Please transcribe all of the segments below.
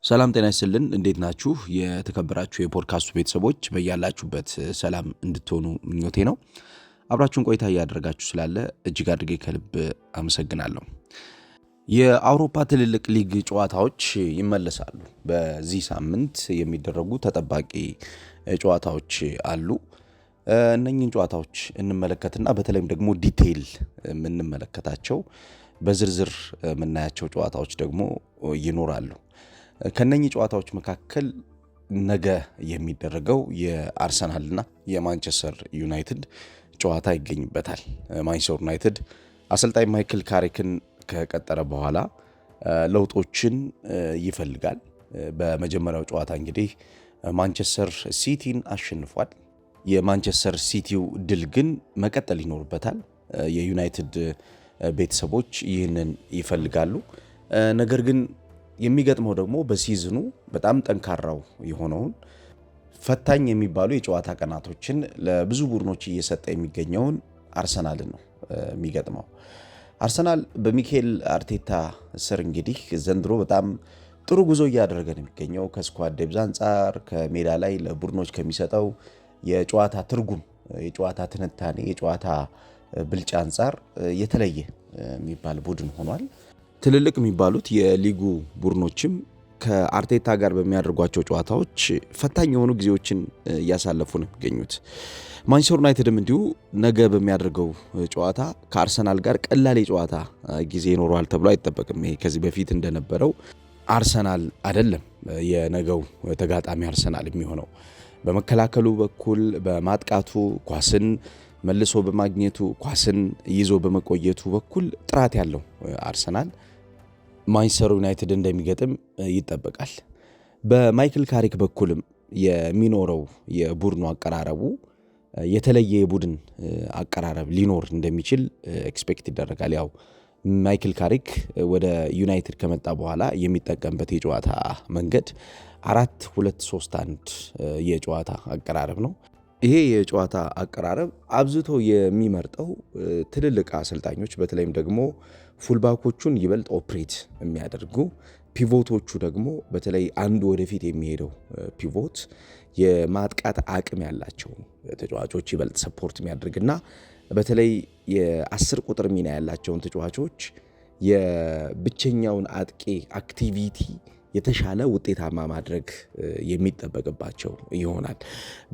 ሰላም ጤና ይስጥልን። እንዴት ናችሁ? የተከበራችሁ የፖድካስቱ ቤተሰቦች በያላችሁበት ሰላም እንድትሆኑ ምኞቴ ነው። አብራችሁን ቆይታ እያደረጋችሁ ስላለ እጅግ አድርጌ ከልብ አመሰግናለሁ። የአውሮፓ ትልልቅ ሊግ ጨዋታዎች ይመለሳሉ። በዚህ ሳምንት የሚደረጉ ተጠባቂ ጨዋታዎች አሉ። እነኚህን ጨዋታዎች እንመለከትና በተለይም ደግሞ ዲቴይል የምንመለከታቸው በዝርዝር የምናያቸው ጨዋታዎች ደግሞ ይኖራሉ። ከነኚህ ጨዋታዎች መካከል ነገ የሚደረገው የአርሰናልና የማንቸስተር ዩናይትድ ጨዋታ ይገኝበታል። ማንቸስተር ዩናይትድ አሰልጣኝ ማይክል ካሪክን ከቀጠረ በኋላ ለውጦችን ይፈልጋል። በመጀመሪያው ጨዋታ እንግዲህ ማንቸስተር ሲቲን አሸንፏል። የማንቸስተር ሲቲው ድል ግን መቀጠል ይኖርበታል። የዩናይትድ ቤተሰቦች ይህንን ይፈልጋሉ። ነገር ግን የሚገጥመው ደግሞ በሲዝኑ በጣም ጠንካራው የሆነውን ፈታኝ የሚባሉ የጨዋታ ቀናቶችን ለብዙ ቡድኖች እየሰጠ የሚገኘውን አርሰናልን ነው የሚገጥመው። አርሰናል በሚኬል አርቴታ ስር እንግዲህ ዘንድሮ በጣም ጥሩ ጉዞ እያደረገ ነው የሚገኘው። ከስኳድ ዴፕዝ አንጻር፣ ከሜዳ ላይ ለቡድኖች ከሚሰጠው የጨዋታ ትርጉም፣ የጨዋታ ትንታኔ፣ የጨዋታ ብልጫ አንጻር የተለየ የሚባል ቡድን ሆኗል። ትልልቅ የሚባሉት የሊጉ ቡድኖችም ከአርቴታ ጋር በሚያደርጓቸው ጨዋታዎች ፈታኝ የሆኑ ጊዜዎችን እያሳለፉ ነው የሚገኙት። ማንቸስተር ዩናይትድም እንዲሁ ነገ በሚያደርገው ጨዋታ ከአርሰናል ጋር ቀላል የጨዋታ ጊዜ ይኖረዋል ተብሎ አይጠበቅም። ይሄ ከዚህ በፊት እንደነበረው አርሰናል አይደለም የነገው ተጋጣሚ አርሰናል የሚሆነው። በመከላከሉ በኩል በማጥቃቱ ኳስን መልሶ በማግኘቱ ኳስን ይዞ በመቆየቱ በኩል ጥራት ያለው አርሰናል ማንቸስተር ዩናይትድ እንደሚገጥም ይጠበቃል። በማይክል ካሪክ በኩልም የሚኖረው የቡድኑ አቀራረቡ የተለየ የቡድን አቀራረብ ሊኖር እንደሚችል ኤክስፔክት ይደረጋል። ያው ማይክል ካሪክ ወደ ዩናይትድ ከመጣ በኋላ የሚጠቀምበት የጨዋታ መንገድ 4-2-3-1 የጨዋታ አቀራረብ ነው። ይሄ የጨዋታ አቀራረብ አብዝቶ የሚመርጠው ትልልቅ አሰልጣኞች በተለይም ደግሞ ፉልባኮቹን ይበልጥ ኦፕሬት የሚያደርጉ ፒቮቶቹ ደግሞ በተለይ አንዱ ወደፊት የሚሄደው ፒቮት የማጥቃት አቅም ያላቸው ተጫዋቾች ይበልጥ ሰፖርት የሚያደርግና በተለይ የ10 ቁጥር ሚና ያላቸውን ተጫዋቾች የብቸኛውን አጥቂ አክቲቪቲ የተሻለ ውጤታማ ማድረግ የሚጠበቅባቸው ይሆናል።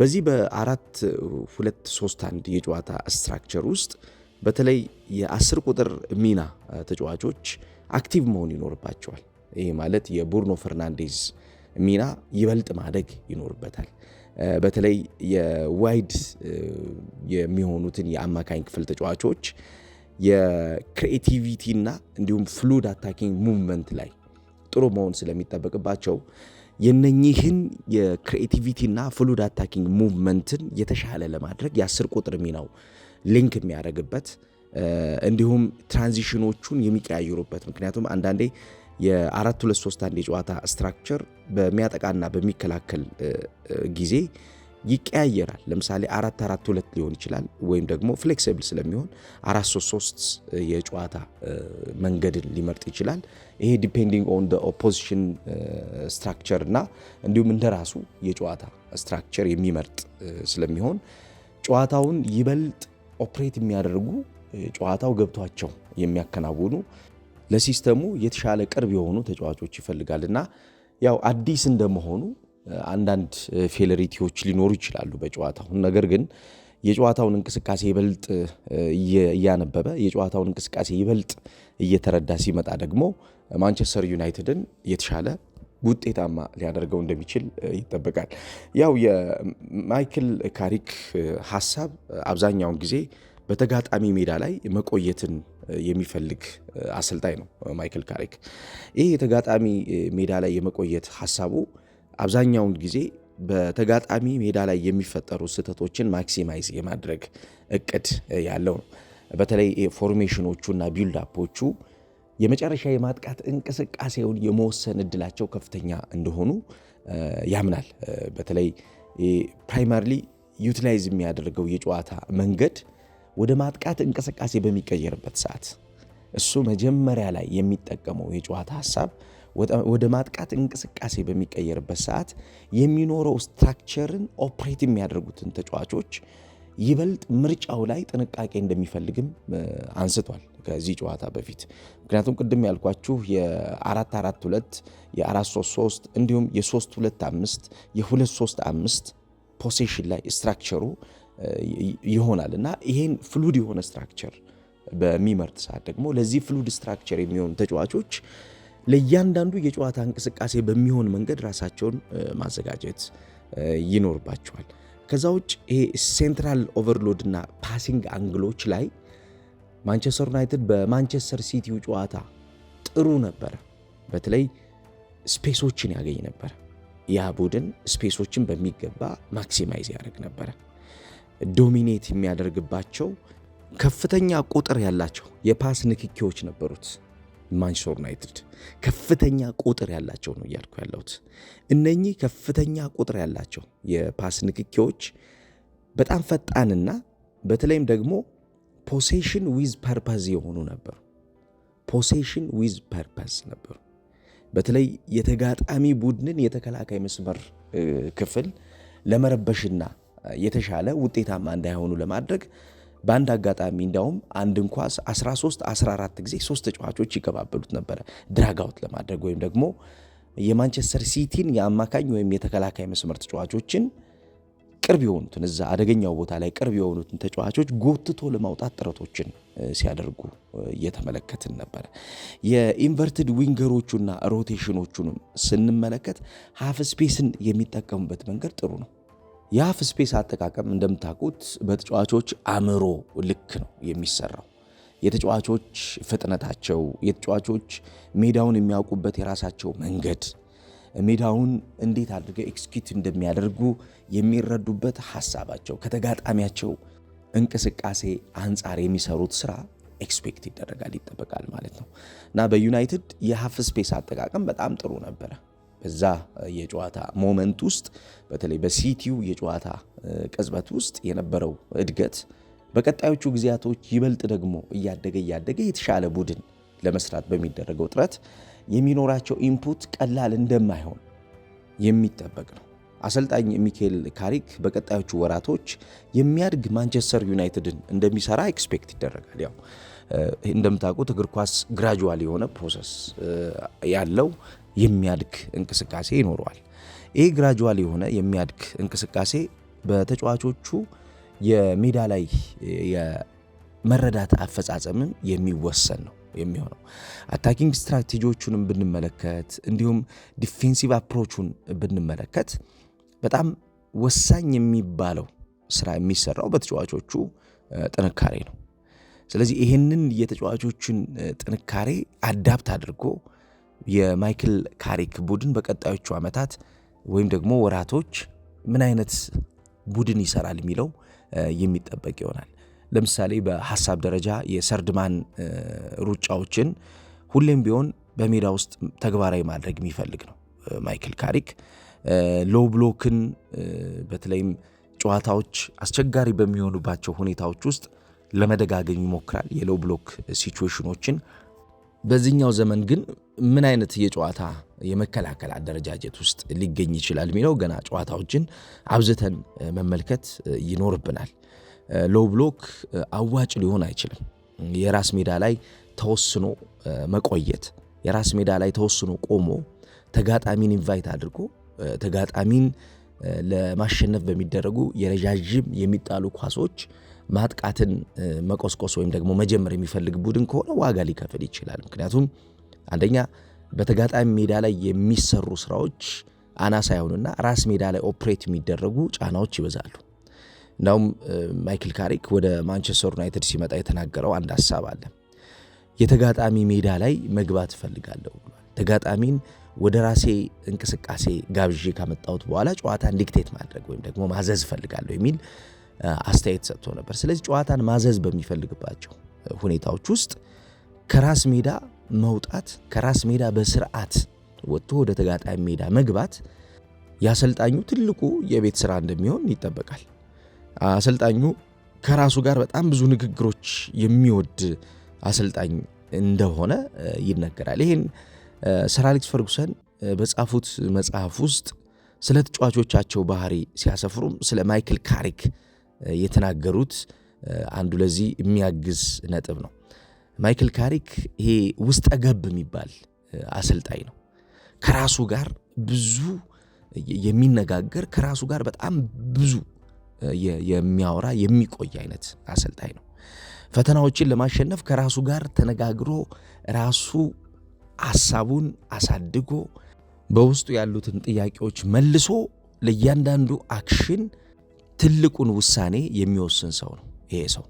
በዚህ በ4-2-3-1 የጨዋታ ስትራክቸር ውስጥ በተለይ የ10 ቁጥር ሚና ተጫዋቾች አክቲቭ መሆን ይኖርባቸዋል። ይህ ማለት የቡርኖ ፈርናንዴዝ ሚና ይበልጥ ማደግ ይኖርበታል። በተለይ የዋይድ የሚሆኑትን የአማካኝ ክፍል ተጫዋቾች የክሪኤቲቪቲና እንዲሁም ፍሉድ አታኪንግ ሙቭመንት ላይ ጥሩ መሆን ስለሚጠበቅባቸው የነኚህን የክሪኤቲቪቲና ፍሉድ አታኪንግ ሙቭመንትን የተሻለ ለማድረግ የ10 ቁጥር ሚናው ሊንክ የሚያደርግበት እንዲሁም ትራንዚሽኖቹን የሚቀያየሩበት። ምክንያቱም አንዳንዴ የ4-2-3-1 የጨዋታ ስትራክቸር በሚያጠቃና በሚከላከል ጊዜ ይቀያየራል። ለምሳሌ 4-4-2 ሊሆን ይችላል፣ ወይም ደግሞ ፍሌክሲብል ስለሚሆን 4-3-3 የጨዋታ መንገድን ሊመርጥ ይችላል። ይሄ ዲፔንዲንግ ኦን ዘ ኦፖዚሽን ስትራክቸር እና እንዲሁም እንደራሱ የጨዋታ ስትራክቸር የሚመርጥ ስለሚሆን ጨዋታውን ይበልጥ ኦፕሬት የሚያደርጉ ጨዋታው ገብቷቸው የሚያከናውኑ ለሲስተሙ የተሻለ ቅርብ የሆኑ ተጫዋቾች ይፈልጋልና ያው አዲስ እንደመሆኑ አንዳንድ ፌለሪቲዎች ሊኖሩ ይችላሉ በጨዋታው። ነገር ግን የጨዋታውን እንቅስቃሴ ይበልጥ እያነበበ የጨዋታውን እንቅስቃሴ ይበልጥ እየተረዳ ሲመጣ ደግሞ ማንቸስተር ዩናይትድን የተሻለ ውጤታማ ሊያደርገው እንደሚችል ይጠበቃል። ያው የማይክል ካሪክ ሐሳብ አብዛኛውን ጊዜ በተጋጣሚ ሜዳ ላይ መቆየትን የሚፈልግ አሰልጣኝ ነው ማይክል ካሪክ። ይህ የተጋጣሚ ሜዳ ላይ የመቆየት ሐሳቡ አብዛኛውን ጊዜ በተጋጣሚ ሜዳ ላይ የሚፈጠሩ ስህተቶችን ማክሲማይዝ የማድረግ እቅድ ያለው ነው። በተለይ ፎርሜሽኖቹና ቢልዳፖቹ የመጨረሻ የማጥቃት እንቅስቃሴውን የመወሰን እድላቸው ከፍተኛ እንደሆኑ ያምናል። በተለይ ፕራይመርሊ ዩቲላይዝ የሚያደርገው የጨዋታ መንገድ ወደ ማጥቃት እንቅስቃሴ በሚቀየርበት ሰዓት እሱ መጀመሪያ ላይ የሚጠቀመው የጨዋታ ሐሳብ ወደ ማጥቃት እንቅስቃሴ በሚቀየርበት ሰዓት የሚኖረው ስትራክቸርን ኦፕሬት የሚያደርጉትን ተጫዋቾች ይበልጥ ምርጫው ላይ ጥንቃቄ እንደሚፈልግም አንስቷል ከዚህ ጨዋታ በፊት። ምክንያቱም ቅድም ያልኳችሁ የ4-4-2 የ4-3-3 እንዲሁም የ3-2-5 የ2-3-5 ፖሴሽን ላይ ስትራክቸሩ ይሆናል እና ይሄን ፍሉድ የሆነ ስትራክቸር በሚመርጥ ሰዓት ደግሞ ለዚህ ፍሉድ ስትራክቸር የሚሆኑ ተጫዋቾች ለእያንዳንዱ የጨዋታ እንቅስቃሴ በሚሆን መንገድ ራሳቸውን ማዘጋጀት ይኖርባቸዋል። ከዛ ውጭ ይሄ ሴንትራል ኦቨርሎድ እና ፓሲንግ አንግሎች ላይ ማንቸስተር ዩናይትድ በማንቸስተር ሲቲው ጨዋታ ጥሩ ነበረ። በተለይ ስፔሶችን ያገኝ ነበር። ያ ቡድን ስፔሶችን በሚገባ ማክሲማይዝ ያደርግ ነበረ። ዶሚኔት የሚያደርግባቸው ከፍተኛ ቁጥር ያላቸው የፓስ ንክኪዎች ነበሩት። ማንቸስተር ዩናይትድ ከፍተኛ ቁጥር ያላቸው ነው እያልኩ ያለሁት። እነኚህ ከፍተኛ ቁጥር ያላቸው የፓስ ንክኪዎች በጣም ፈጣንና በተለይም ደግሞ ፖሴሽን ዊዝ ፐርፐዝ የሆኑ ነበሩ። ፖሴሽን ዊዝ ፐርፐዝ ነበሩ። በተለይ የተጋጣሚ ቡድንን የተከላካይ መስመር ክፍል ለመረበሽና የተሻለ ውጤታማ እንዳይሆኑ ለማድረግ በአንድ አጋጣሚ እንዳውም አንድን ኳስ 13-14 ጊዜ 3 ተጫዋቾች ይቀባበሉት ነበረ ድራጋውት ለማድረግ ወይም ደግሞ የማንቸስተር ሲቲን የአማካኝ ወይም የተከላካይ መስመር ተጫዋቾችን ቅርብ የሆኑትን እዛ አደገኛው ቦታ ላይ ቅርብ የሆኑትን ተጫዋቾች ጎትቶ ለማውጣት ጥረቶችን ሲያደርጉ እየተመለከትን ነበረ። የኢንቨርትድ ዊንገሮቹና ሮቴሽኖቹንም ስንመለከት ሃፍ ስፔስን የሚጠቀሙበት መንገድ ጥሩ ነው። የሃፍ ስፔስ አጠቃቀም እንደምታውቁት በተጫዋቾች አእምሮ ልክ ነው የሚሰራው። የተጫዋቾች ፍጥነታቸው፣ የተጫዋቾች ሜዳውን የሚያውቁበት የራሳቸው መንገድ፣ ሜዳውን እንዴት አድርገው ኤክስኪዩት እንደሚያደርጉ የሚረዱበት ሐሳባቸው ከተጋጣሚያቸው እንቅስቃሴ አንጻር የሚሰሩት ስራ ኤክስፔክት ይደረጋል፣ ይጠበቃል ማለት ነው እና በዩናይትድ የሃፍ ስፔስ አጠቃቀም በጣም ጥሩ ነበረ። በዛ የጨዋታ ሞመንት ውስጥ በተለይ በሲቲው የጨዋታ ቅጽበት ውስጥ የነበረው እድገት በቀጣዮቹ ጊዜያቶች ይበልጥ ደግሞ እያደገ የተሻለ ቡድን ለመስራት በሚደረገው ጥረት የሚኖራቸው ኢንፑት ቀላል እንደማይሆን የሚጠበቅ ነው። አሰልጣኝ ሚካኤል ካሪክ በቀጣዮቹ ወራቶች የሚያድግ ማንቸስተር ዩናይትድን እንደሚሰራ ኤክስፔክት ይደረጋል። ያው እንደምታውቁት እግር ኳስ ግራጁዋል የሆነ ፕሮሰስ ያለው የሚያድግ እንቅስቃሴ ይኖረዋል። ይህ ግራጁዋል የሆነ የሚያድግ እንቅስቃሴ በተጫዋቾቹ የሜዳ ላይ የመረዳት አፈጻጸምም የሚወሰን ነው የሚሆነው። አታኪንግ ስትራቴጂዎቹንም ብንመለከት እንዲሁም ዲፌንሲቭ አፕሮቹን ብንመለከት በጣም ወሳኝ የሚባለው ስራ የሚሰራው በተጫዋቾቹ ጥንካሬ ነው። ስለዚህ ይህንን የተጫዋቾችን ጥንካሬ አዳፕት አድርጎ የማይክል ካሪክ ቡድን በቀጣዮቹ ዓመታት ወይም ደግሞ ወራቶች ምን አይነት ቡድን ይሰራል የሚለው የሚጠበቅ ይሆናል። ለምሳሌ በሐሳብ ደረጃ የሰርድማን ሩጫዎችን ሁሌም ቢሆን በሜዳ ውስጥ ተግባራዊ ማድረግ የሚፈልግ ነው ማይክል ካሪክ። ሎው ብሎክን በተለይም ጨዋታዎች አስቸጋሪ በሚሆኑባቸው ሁኔታዎች ውስጥ ለመደጋገም ይሞክራል የሎው ብሎክ ሲቹዌሽኖችን። በዚህኛው ዘመን ግን ምን አይነት የጨዋታ የመከላከል አደረጃጀት ውስጥ ሊገኝ ይችላል የሚለው ገና ጨዋታዎችን አብዝተን መመልከት ይኖርብናል። ሎው ብሎክ አዋጭ ሊሆን አይችልም። የራስ ሜዳ ላይ ተወስኖ መቆየት፣ የራስ ሜዳ ላይ ተወስኖ ቆሞ ተጋጣሚን ኢንቫይት አድርጎ ተጋጣሚን ለማሸነፍ በሚደረጉ የረጃጅም የሚጣሉ ኳሶች ማጥቃትን መቆስቆስ ወይም ደግሞ መጀመር የሚፈልግ ቡድን ከሆነ ዋጋ ሊከፍል ይችላል። ምክንያቱም አንደኛ በተጋጣሚ ሜዳ ላይ የሚሰሩ ስራዎች አናሳ ይሆኑና ራስ ሜዳ ላይ ኦፕሬት የሚደረጉ ጫናዎች ይበዛሉ። እናውም ማይክል ካሪክ ወደ ማንቸስተር ዩናይትድ ሲመጣ የተናገረው አንድ ሐሳብ አለ። የተጋጣሚ ሜዳ ላይ መግባት እፈልጋለሁ ብሏል። ተጋጣሚን ወደ ራሴ እንቅስቃሴ ጋብዤ ካመጣሁት በኋላ ጨዋታን ዲክቴት ማድረግ ወይም ደግሞ ማዘዝ እፈልጋለሁ የሚል አስተያየት ሰጥቶ ነበር። ስለዚህ ጨዋታን ማዘዝ በሚፈልግባቸው ሁኔታዎች ውስጥ ከራስ ሜዳ መውጣት፣ ከራስ ሜዳ በስርዓት ወጥቶ ወደ ተጋጣሚ ሜዳ መግባት ያሰልጣኙ ትልቁ የቤት ስራ እንደሚሆን ይጠበቃል። አሰልጣኙ ከራሱ ጋር በጣም ብዙ ንግግሮች የሚወድ አሰልጣኝ እንደሆነ ይነገራል። ይህን ሰር አሌክስ ፈርጉሰን በጻፉት መጽሐፍ ውስጥ ስለ ተጫዋቾቻቸው ባህሪ ሲያሰፍሩም ስለ ማይክል ካሪክ የተናገሩት አንዱ ለዚህ የሚያግዝ ነጥብ ነው። ማይክል ካሪክ ይሄ ውስጠ ገብ የሚባል አሰልጣኝ ነው። ከራሱ ጋር ብዙ የሚነጋገር ከራሱ ጋር በጣም ብዙ የሚያወራ የሚቆይ አይነት አሰልጣኝ ነው። ፈተናዎችን ለማሸነፍ ከራሱ ጋር ተነጋግሮ ራሱ ሐሳቡን አሳድጎ በውስጡ ያሉትን ጥያቄዎች መልሶ ለእያንዳንዱ አክሽን ትልቁን ውሳኔ የሚወስን ሰው ነው ይሄ ሰው።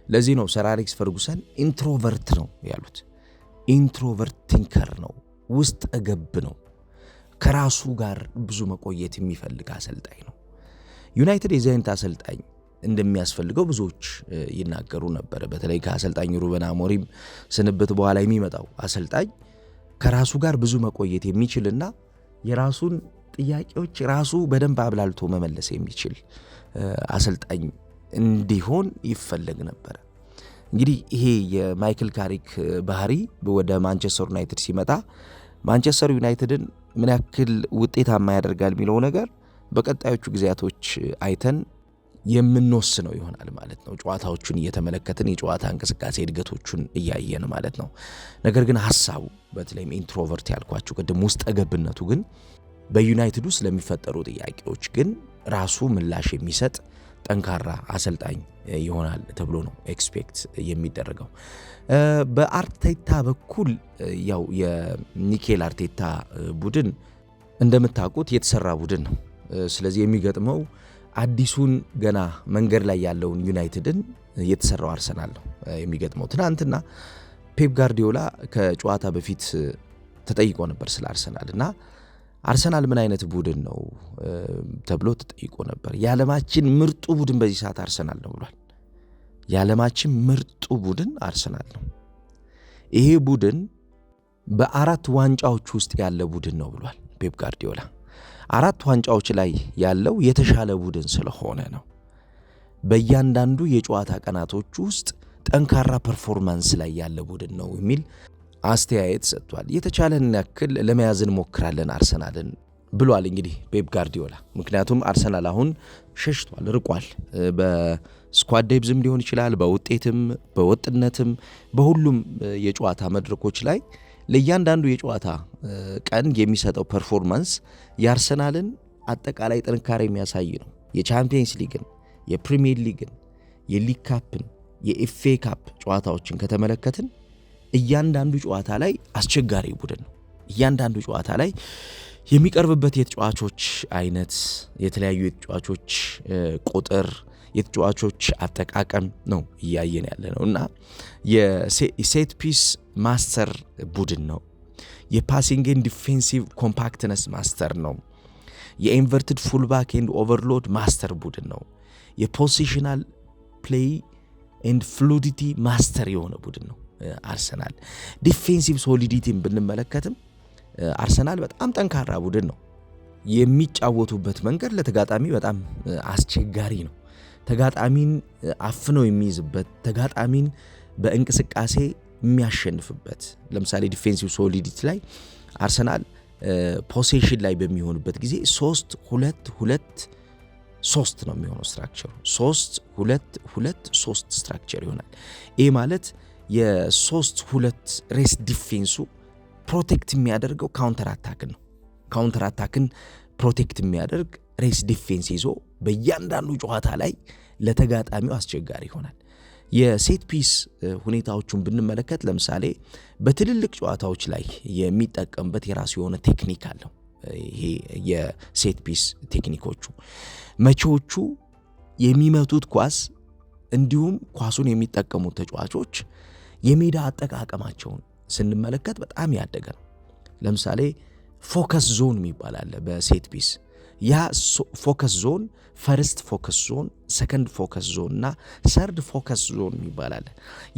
ለዚህ ነው ሰር አሌክስ ፈርጉሰን ኢንትሮቨርት ነው ያሉት። ኢንትሮቨርት ቲንከር ነው፣ ውስጥ ገብ ነው፣ ከራሱ ጋር ብዙ መቆየት የሚፈልግ አሰልጣኝ ነው። ዩናይትድ የዚህ አይነት አሰልጣኝ እንደሚያስፈልገው ብዙዎች ይናገሩ ነበር። በተለይ ከአሰልጣኝ ሩበን አሞሪም ስንብት በኋላ የሚመጣው አሰልጣኝ ከራሱ ጋር ብዙ መቆየት የሚችልና የራሱን ጥያቄዎች ራሱ በደንብ አብላልቶ መመለስ የሚችል አሰልጣኝ እንዲሆን ይፈለግ ነበር። እንግዲህ ይሄ የማይክል ካሪክ ባህሪ ወደ ማንቸስተር ዩናይትድ ሲመጣ ማንቸስተር ዩናይትድን ምን ያክል ውጤታማ ያደርጋል የሚለው ነገር በቀጣዮቹ ጊዜያቶች አይተን የምንወስነው ይሆናል ማለት ነው። ጨዋታዎቹን እየተመለከትን የጨዋታ እንቅስቃሴ እድገቶቹን እያየን ማለት ነው። ነገር ግን ሐሳቡ በተለይም ኢንትሮቨርት ያልኳችሁ ቅድም ውስጠ ገብነቱ ግን በዩናይትድ ውስጥ ለሚፈጠሩ ጥያቄዎች ግን ራሱ ምላሽ የሚሰጥ ጠንካራ አሰልጣኝ ይሆናል ተብሎ ነው ኤክስፔክት የሚደረገው። በአርቴታ በኩል ያው የሚኬል አርቴታ ቡድን እንደምታውቁት የተሰራ ቡድን ነው። ስለዚህ የሚገጥመው አዲሱን ገና መንገድ ላይ ያለውን ዩናይትድን የተሰራው አርሰናል ነው የሚገጥመው። ትናንትና ፔፕ ጋርዲዮላ ከጨዋታ በፊት ተጠይቆ ነበር ስለ አርሰናል እና አርሰናል ምን አይነት ቡድን ነው ተብሎ ተጠይቆ ነበር። የዓለማችን ምርጡ ቡድን በዚህ ሰዓት አርሰናል ነው ብሏል። የዓለማችን ምርጡ ቡድን አርሰናል ነው። ይሄ ቡድን በ4 ዋንጫዎች ውስጥ ያለ ቡድን ነው ብሏል ፔፕ ጋርዲዮላ። 4 ዋንጫዎች ላይ ያለው የተሻለ ቡድን ስለሆነ ነው። በእያንዳንዱ የጨዋታ ቀናቶች ውስጥ ጠንካራ ፐርፎርማንስ ላይ ያለ ቡድን ነው የሚል አስተያየት ሰጥቷል። የተቻለን ያክል ለመያዝ እንሞክራለን አርሰናልን ብሏል እንግዲህ ፔፕ ጋርዲዮላ። ምክንያቱም አርሰናል አሁን ሸሽቷል፣ ርቋል። በስኳድ ዴብዝም ሊሆን ይችላል፣ በውጤትም በወጥነትም በሁሉም የጨዋታ መድረኮች ላይ ለእያንዳንዱ የጨዋታ ቀን የሚሰጠው ፐርፎርማንስ የአርሰናልን አጠቃላይ ጥንካሬ የሚያሳይ ነው። የቻምፒየንስ ሊግን፣ የፕሪሚየር ሊግን፣ የሊግ ካፕን፣ የኤፍኤ ካፕ ጨዋታዎችን ከተመለከትን እያንዳንዱ ጨዋታ ላይ አስቸጋሪ ቡድን ነው። እያንዳንዱ ጨዋታ ላይ የሚቀርብበት የተጫዋቾች አይነት፣ የተለያዩ የተጫዋቾች ቁጥር፣ የተጫዋቾች አጠቃቀም ነው እያየን ያለ ነው እና የሴት ፒስ ማስተር ቡድን ነው። የፓሲንግን ዲፌንሲቭ ኮምፓክትነስ ማስተር ነው። የኢንቨርትድ ፉልባክ ኤንድ ኦቨርሎድ ማስተር ቡድን ነው። የፖዚሽናል ፕሌይ ኤንድ ፍሉዲቲ ማስተር የሆነ ቡድን ነው አርሰናል። ዲፌንሲቭ ሶሊዲቲን ብንመለከትም አርሰናል በጣም ጠንካራ ቡድን ነው። የሚጫወቱበት መንገድ ለተጋጣሚ በጣም አስቸጋሪ ነው። ተጋጣሚን አፍነው የሚይዝበት፣ ተጋጣሚን በእንቅስቃሴ የሚያሸንፍበት። ለምሳሌ ዲፌንሲቭ ሶሊዲቲ ላይ አርሰናል ፖሴሽን ላይ በሚሆንበት ጊዜ 3-2-2-3 ነው የሚሆነው ስትራክቸሩ። 3-2-2-3 ስትራክቸር ይሆናል። ይህ ማለት የ3-2 ሬስ ዲፌንሱ ፕሮቴክት የሚያደርገው ካውንተር አታክን ነው። ካውንተር አታክን ፕሮቴክት የሚያደርግ ሬስ ዲፌንስ ይዞ በእያንዳንዱ ጨዋታ ላይ ለተጋጣሚው አስቸጋሪ ይሆናል። የሴት ፒስ ሁኔታዎቹን ብንመለከት ለምሳሌ በትልልቅ ጨዋታዎች ላይ የሚጠቀምበት የራሱ የሆነ ቴክኒክ አለው። ይሄ የሴት ፒስ ቴክኒኮቹ መቼዎቹ የሚመቱት ኳስ እንዲሁም ኳሱን የሚጠቀሙት ተጫዋቾች የሜዳ አጠቃቀማቸውን ስንመለከት በጣም ያደገ ነው። ለምሳሌ ፎከስ ዞን የሚባል አለ በሴት ፒስ። ያ ፎከስ ዞን ፈርስት ፎከስ ዞን፣ ሰከንድ ፎከስ ዞን እና ሰርድ ፎከስ ዞን የሚባል አለ።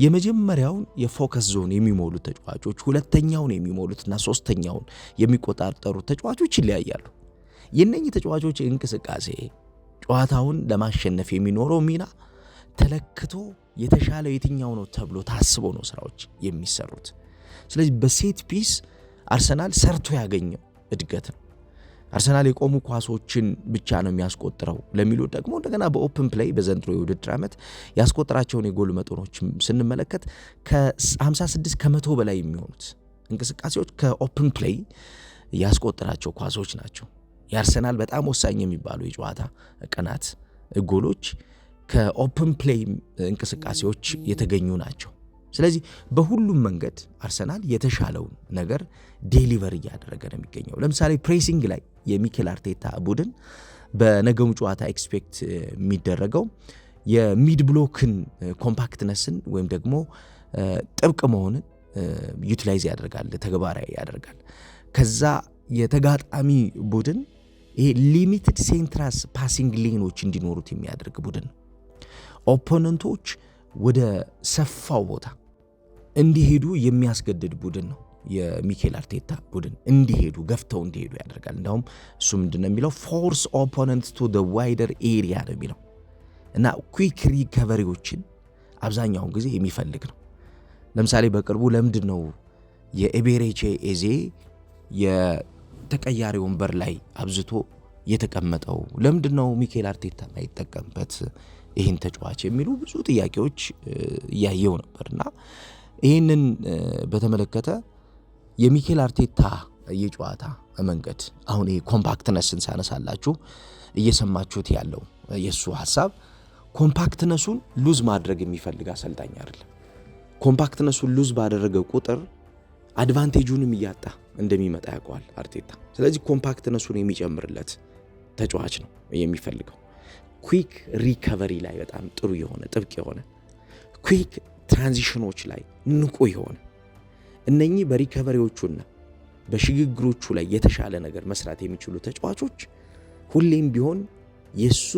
የመጀመሪያውን የፎከስ ዞን የሚሞሉት ተጫዋቾች ሁለተኛውን የሚሞሉትና ሶስተኛውን የሚቆጣጠሩት ተጫዋቾች ይለያያሉ። የእነኚህ ተጫዋቾች እንቅስቃሴ ጨዋታውን ለማሸነፍ የሚኖረው ሚና ተለክቶ የተሻለው የትኛው ነው ተብሎ ታስቦ ነው ስራዎች የሚሰሩት። ስለዚህ በሴት ፒስ አርሰናል ሰርቶ ያገኘው እድገት ነው። አርሰናል የቆሙ ኳሶችን ብቻ ነው የሚያስቆጥረው ለሚሉ ደግሞ እንደገና በኦፕን ፕሌይ በዘንድሮ የውድድር ዓመት ያስቆጠራቸውን የጎል መጠኖች ስንመለከት ከ56 ከመቶ በላይ የሚሆኑት እንቅስቃሴዎች ከኦፕን ፕሌይ ያስቆጠራቸው ኳሶች ናቸው። የአርሰናል በጣም ወሳኝ የሚባሉ የጨዋታ ቀናት ጎሎች ከኦፕን ፕሌይ እንቅስቃሴዎች የተገኙ ናቸው። ስለዚህ በሁሉም መንገድ አርሰናል የተሻለውን ነገር ዴሊቨር እያደረገ ነው የሚገኘው። ለምሳሌ ፕሬሲንግ ላይ የሚኬል አርቴታ ቡድን በነገው ጨዋታ ኤክስፔክት የሚደረገው የሚድ ብሎክን ኮምፓክትነስን ወይም ደግሞ ጥብቅ መሆንን ዩቲላይዝ ያደርጋል፣ ተግባራዊ ያደርጋል። ከዛ የተጋጣሚ ቡድን ይሄ ሊሚትድ ሴንትራስ ፓሲንግ ሌኖች እንዲኖሩት የሚያደርግ ቡድን ነው። ኦፖነንቶች ወደ ሰፋው ቦታ እንዲሄዱ የሚያስገድድ ቡድን ነው። የሚኬል አርቴታ ቡድን እንዲሄዱ ገፍተው እንዲሄዱ ያደርጋል። እንዳውም እሱ ምንድነው የሚለው ፎርስ ኦፖነንት ቱ ዘ ዋይደር ኤሪያ ነው የሚለው እና ኩዊክ ሪከቨሪዎችን አብዛኛውን ጊዜ የሚፈልግ ነው። ለምሳሌ በቅርቡ ለምንድን ነው የኤቤሬቺ ኤዜ የተቀያሪ ወንበር ላይ አብዝቶ የተቀመጠው? ለምንድን ነው ሚኬል አርቴታ ማይጠቀምበት ይህን ተጫዋች የሚሉ ብዙ ጥያቄዎች እያየው ነበርና ይህንን በተመለከተ የሚኬል አርቴታ የጨዋታ መንገድ አሁን ይሄ ኮምፓክትነስን ሳነሳላችሁ እየሰማችሁት ያለው የሱ ሐሳብ ኮምፓክትነሱን ሉዝ ማድረግ የሚፈልግ አሰልጣኝ አይደለም። ኮምፓክትነሱን ሉዝ ባደረገ ቁጥር አድቫንቴጁንም እያጣ እንደሚመጣ ያውቀዋል አርቴታ። ስለዚህ ኮምፓክትነሱን የሚጨምርለት ተጫዋች ነው የሚፈልገው። ኩዊክ ሪከቨሪ ላይ በጣም ጥሩ የሆነ ጥብቅ የሆነ ኩዊክ ትራንዚሽኖች ላይ ንቁ የሆነ እነኚህ በሪከቨሪዎቹና በሽግግሮቹ ላይ የተሻለ ነገር መስራት የሚችሉ ተጫዋቾች ሁሌም ቢሆን የሱ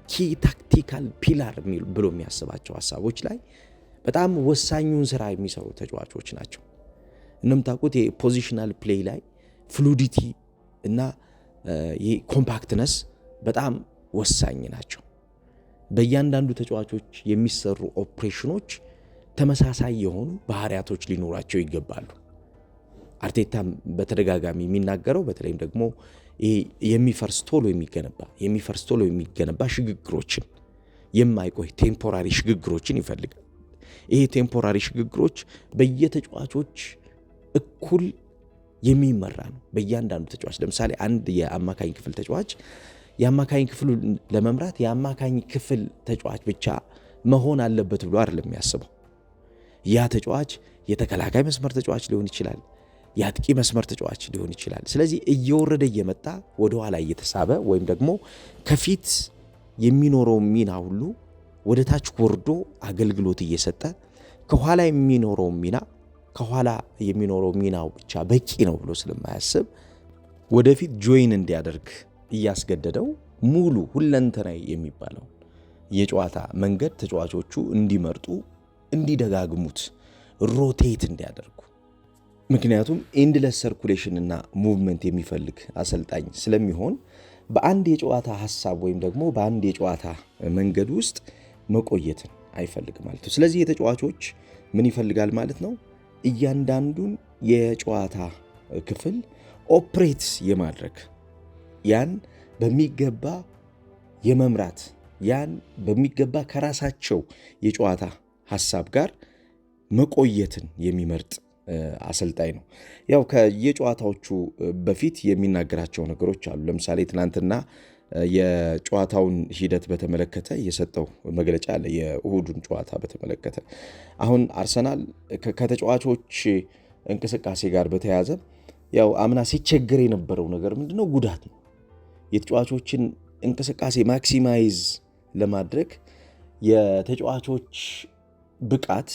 ኪ ታክቲካል ፒላር ብሎ የሚያስባቸው ሐሳቦች ላይ በጣም ወሳኙን ስራ የሚሰሩ ተጫዋቾች ናቸው። እንደምታውቁት የፖዚሽናል ፕሌይ ላይ ፍሉዲቲ እና ኮምፓክትነስ በጣም ወሳኝ ናቸው። በእያንዳንዱ ተጫዋቾች የሚሰሩ ኦፕሬሽኖች ተመሳሳይ የሆኑ ባህሪያቶች ሊኖራቸው ይገባሉ። አርቴታም በተደጋጋሚ የሚናገረው በተለይም ደግሞ የሚፈርስ ቶሎ የሚገነባ ሽግግሮችን የማይቆይ ቴምፖራሪ ሽግግሮችን ይፈልጋል። ይሄ ቴምፖራሪ ሽግግሮች በየተጫዋቾች እኩል የሚመራ ነው። በእያንዳንዱ ተጫዋች ለምሳሌ አንድ የአማካኝ ክፍል ተጫዋች የአማካኝ ክፍሉ ለመምራት የአማካኝ ክፍል ተጫዋች ብቻ መሆን አለበት ብሎ አይደለም የሚያስበው። ያ ተጫዋች የተከላካይ መስመር ተጫዋች ሊሆን ይችላል፣ የአጥቂ መስመር ተጫዋች ሊሆን ይችላል። ስለዚህ እየወረደ እየመጣ ወደ ኋላ እየተሳበ ወይም ደግሞ ከፊት የሚኖረው ሚና ሁሉ ወደ ታች ወርዶ አገልግሎት እየሰጠ ከኋላ የሚኖረው ሚናው ብቻ በቂ ነው ብሎ ስለማያስብ ወደፊት ጆይን እንዲያደርግ እያስገደደው ሙሉ ሁለንተናዊ የሚባለው የጨዋታ መንገድ ተጫዋቾቹ እንዲመርጡ፣ እንዲደጋግሙት፣ ሮቴት እንዲያደርጉ። ምክንያቱም ኤንድለስ ሰርኩሌሽን እና ሙቭመንት የሚፈልግ አሰልጣኝ ስለሚሆን በአንድ የጨዋታ ሐሳብ ወይም ደግሞ በአንድ የጨዋታ መንገድ ውስጥ መቆየትን አይፈልግም ማለት ነው። ስለዚህ የተጫዋቾች ምን ይፈልጋል ማለት ነው? እያንዳንዱን የጨዋታ ክፍል ኦፕሬት የማድረግ ያን በሚገባ የመምራት ያን በሚገባ ከራሳቸው የጨዋታ ሐሳብ ጋር መቆየትን የሚመርጥ አሰልጣኝ ነው። ያው ከየጨዋታዎቹ በፊት የሚናገራቸው ነገሮች አሉ። ለምሳሌ ትናንትና የጨዋታውን ሂደት በተመለከተ የሰጠው መግለጫ አለ። የእሁዱን ጨዋታ በተመለከተ አሁን አርሰናል ከተጫዋቾች እንቅስቃሴ ጋር በተያያዘ ያው አምና ሲቸገር የነበረው ነገር ምንድነው? ጉዳት ነው። የተጫዋቾችን እንቅስቃሴ ማክሲማይዝ ለማድረግ የተጫዋቾች ብቃት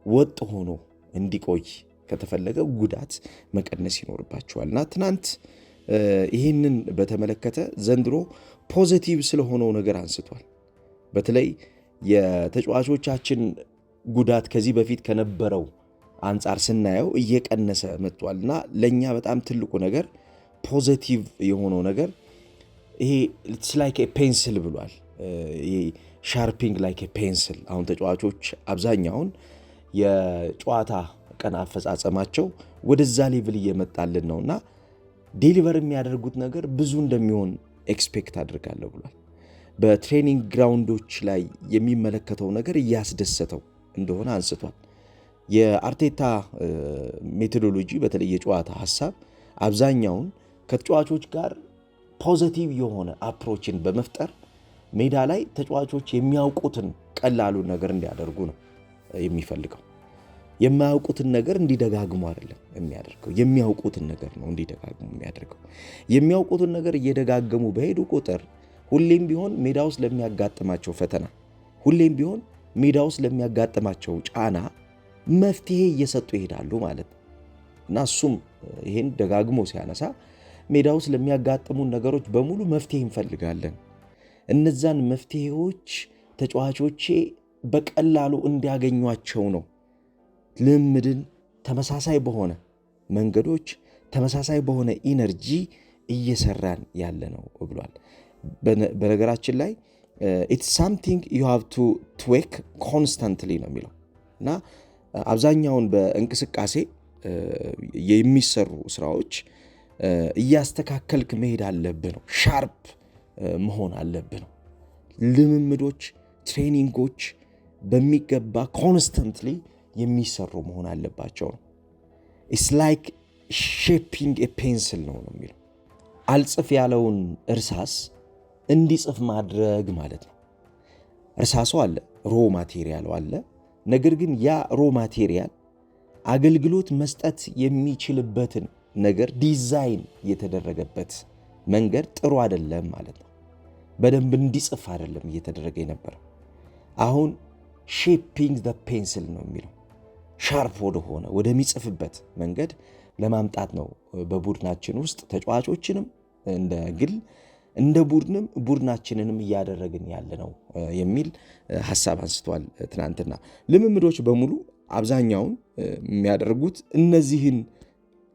ወጥ ሆኖ እንዲቆይ ከተፈለገ ጉዳት መቀነስ ይኖርባቸዋልና ትናንት ይህንን በተመለከተ ዘንድሮ ፖዚቲቭ ስለሆነው ነገር አንስቷል። በተለይ የተጫዋቾቻችን ጉዳት ከዚህ በፊት ከነበረው አንጻር ስናየው እየቀነሰ መጥቷልና ለኛ በጣም ትልቁ ነገር ፖዚቲቭ የሆነው ነገር ይሄ ኢትስ ላይክ ኤ ፔንስል ብሏል። ይሄ ሻርፒንግ ላይክ ኤ ፔንስል። አሁን ተጫዋቾች አብዛኛውን የጨዋታ ቀን አፈጻጸማቸው ወደዛ ሌቭል እየመጣልን ነውና ዴሊቨር የሚያደርጉት ነገር ብዙ እንደሚሆን ኤክስፔክት አድርጋለሁ ብሏል። በትሬኒንግ ግራውንዶች ላይ የሚመለከተው ነገር እያስደሰተው እንደሆነ አንስቷል። የአርቴታ ሜቶዶሎጂ በተለይ የጨዋታ ሐሳብ አብዛኛውን ከተጫዋቾች ጋር ፖዚቲቭ የሆነ አፕሮችን በመፍጠር ሜዳ ላይ ተጫዋቾች የሚያውቁትን ቀላሉ ነገር እንዲያደርጉ ነው የሚፈልገው። የማያውቁትን ነገር እንዲደጋግሙ አይደለም የሚያደርገው፣ የሚያውቁትን ነገር ነው እንዲደጋግሙ የሚያደርገው። የሚያውቁትን ነገር እየደጋገሙ በሄዱ ቁጥር ሁሌም ቢሆን ሜዳ ውስጥ ለሚያጋጥማቸው ፈተና፣ ሁሌም ቢሆን ሜዳ ውስጥ ለሚያጋጥማቸው ጫና መፍትሄ እየሰጡ ይሄዳሉ ማለት ነው እና እሱም ይሄን ደጋግሞ ሲያነሳ ሜዳ ውስጥ ለሚያጋጥሙን ነገሮች በሙሉ መፍትሄ እንፈልጋለን፣ እነዛን መፍትሄዎች ተጫዋቾቼ በቀላሉ እንዲያገኟቸው ነው ልምድን ተመሳሳይ በሆነ መንገዶች ተመሳሳይ በሆነ ኢነርጂ እየሰራን ያለ ነው ብሏል። በነገራችን ላይ it's something you have to tweak constantly ነው የሚለው እና አብዛኛውን በእንቅስቃሴ የሚሰሩ ስራዎች እያስተካከልክ መሄድ አለብህ ነው። ሻርፕ መሆን አለብህ ነው። ልምምዶች፣ ትሬኒንጎች በሚገባ ኮንስተንትሊ የሚሰሩ መሆን አለባቸው ነው። it's like shaping a pencil ነው የሚለው። አልጽፍ ያለውን እርሳስ እንዲጽፍ ማድረግ ማለት ነው። እርሳሱ አለ፣ ሮ ማቴሪያሉ አለ። ነገር ግን ያ ሮ ማቴሪያል አገልግሎት መስጠት የሚችልበትን ነገር ዲዛይን የተደረገበት መንገድ ጥሩ አይደለም ማለት ነው። በደንብ እንዲጽፍ አይደለም እየተደረገ የነበረው። አሁን ሼፒንግ ዘ ፔንስል ነው የሚለው። ሻርፕ ወደሆነ ወደሚጽፍበት መንገድ ለማምጣት ነው በቡድናችን ውስጥ ተጫዋቾችንም እንደ ግል እንደ ቡድናችንንም እያደረግን ያለ ነው የሚል ሐሳብ አንስቷል። ትናንትና ልምምዶች በሙሉ አብዛኛውን የሚያደርጉት እነዚህን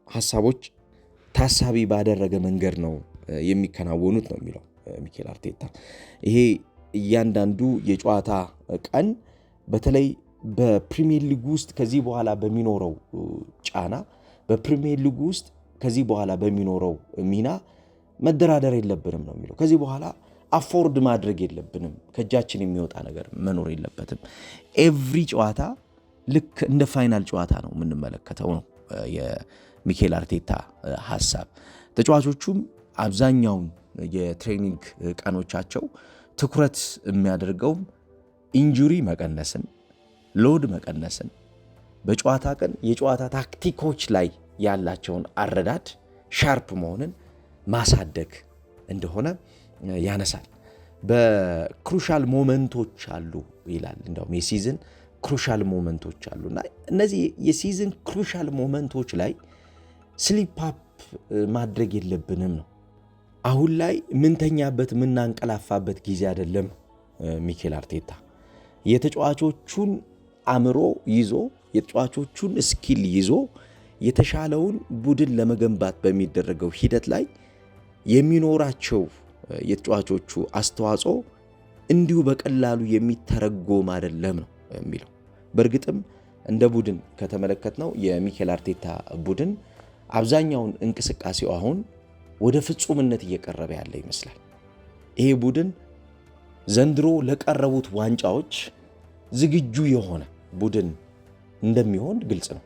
ሐሳቦች ታሳቢ ባደረገ መንገድ ነው የሚከናወኑት ነው የሚለው ሚኬል አርቴታ። ይሄ እያንዳንዱ የጨዋታ ቀን በተለይ በፕሪሚየር ሊግ ውስጥ ከዚህ በኋላ በሚኖረው ጫና፣ በፕሪሚየር ሊግ ውስጥ ከዚህ በኋላ በሚኖረው ሚና መደራደር የለብንም ነው የሚለው። ከዚህ በኋላ አፎርድ ማድረግ የለብንም፣ ከእጃችን የሚወጣ ነገር መኖር የለበትም። ኤቭሪ ጨዋታ ልክ እንደ ፋይናል ጨዋታ ነው የምንመለከተው ነው የሚኬል አርቴታ ሐሳብ። ተጫዋቾቹም አብዛኛውን የትሬኒንግ ቀኖቻቸው ትኩረት የሚያደርገውም ኢንጁሪ መቀነስን፣ ሎድ መቀነስን፣ በጨዋታ ቀን የጨዋታ ታክቲኮች ላይ ያላቸውን አረዳድ ሻርፕ መሆንን ማሳደግ እንደሆነ ያነሳል። በክሩሻል ሞመንቶች አሉ ይላል። እንደውም የሲዝን ክሩሻል ሞመንቶች አሉና እነዚህ የሲዝን ክሩሻል ሞመንቶች ላይ ስሊፕ አፕ ማድረግ የለብንም ነው። አሁን ላይ ምንተኛበት ምናንቀላፋበት ጊዜ አይደለም። ሚኬል አርቴታ የተጫዋቾቹን አእምሮ ይዞ የተጫዋቾቹን ስኪል ይዞ የተሻለውን ቡድን ለመገንባት በሚደረገው ሂደት ላይ የሚኖራቸው የተጫዋቾቹ አስተዋጽኦ እንዲሁ በቀላሉ የሚተረጎም አይደለም ነው የሚለው። በእርግጥም እንደ ቡድን ከተመለከትነው የሚኬል አርቴታ ቡድን አብዛኛውን እንቅስቃሴው አሁን ወደ ፍጹምነት እየቀረበ ያለ ይመስላል። ይሄ ቡድን ዘንድሮ ለቀረቡት ዋንጫዎች ዝግጁ የሆነ ቡድን እንደሚሆን ግልጽ ነው።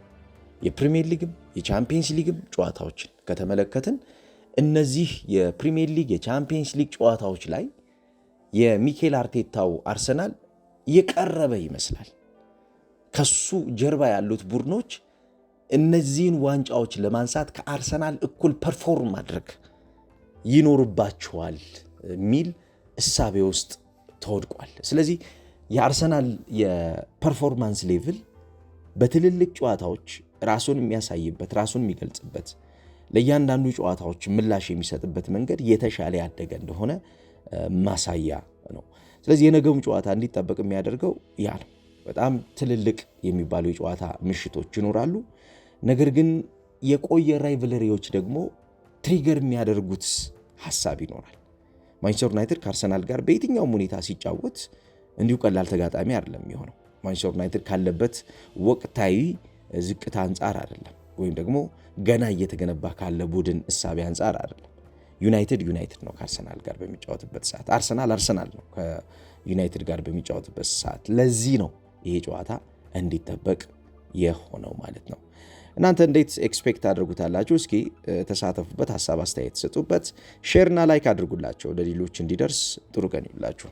የፕሪሚየር ሊግም የቻምፒየንስ ሊግም ጨዋታዎችን ከተመለከትን እነዚህ የፕሪሚየር ሊግ የቻምፒየንስ ሊግ ጨዋታዎች ላይ የሚኬል አርቴታው አርሰናል የቀረበ ይመስላል። ከሱ ጀርባ ያሉት ቡድኖች እነዚህን ዋንጫዎች ለማንሳት ከአርሰናል እኩል ፐርፎርም ማድረግ ይኖርባቸዋል የሚል እሳቤ ውስጥ ተወድቋል። ስለዚህ የአርሰናል የፐርፎርማንስ ሌቭል በትልልቅ ጨዋታዎች ራሱን የሚያሳይበት ራሱን የሚገልጽበት ለእያንዳንዱ ጨዋታዎች ምላሽ የሚሰጥበት መንገድ የተሻለ ያደገ እንደሆነ ማሳያ ነው። ስለዚህ የነገውም ጨዋታ እንዲጠበቅ የሚያደርገው ያ ነው። በጣም ትልልቅ የሚባሉ የጨዋታ ምሽቶች ይኖራሉ። ነገር ግን የቆየ ራይቨለሪዎች ደግሞ ትሪገር የሚያደርጉት ሐሳብ ይኖራል። ማንቸስተር ዩናይትድ ከአርሰናል ጋር በየትኛውም ሁኔታ ሲጫወት እንዲሁ ቀላል ተጋጣሚ አይደለም የሚሆነው። ማንቸስተር ዩናይትድ ካለበት ወቅታዊ ዝቅታ አንጻር አይደለም፣ ወይም ደግሞ ገና እየተገነባ ካለ ቡድን እሳቤ አንጻር አይደለም። ዩናይትድ ነው ከአርሰናል ጋር በሚጫወትበት ሰዓት፣ አርሰናል ነው ከዩናይትድ ጋር በሚጫወትበት ሰዓት። ለዚህ ነው ይሄ ጨዋታ እንዲጠበቅ የሆነው ማለት ነው። እናንተ እንዴት ኤክስፔክት አድርጉታላችሁ? እስኪ ተሳተፉበት፣ ሀሳብ አስተያየት ስጡበት፣ ሼርና ላይክ አድርጉላቸው ለሌሎች እንዲደርስ። ጥሩ ቀን ይላችሁ።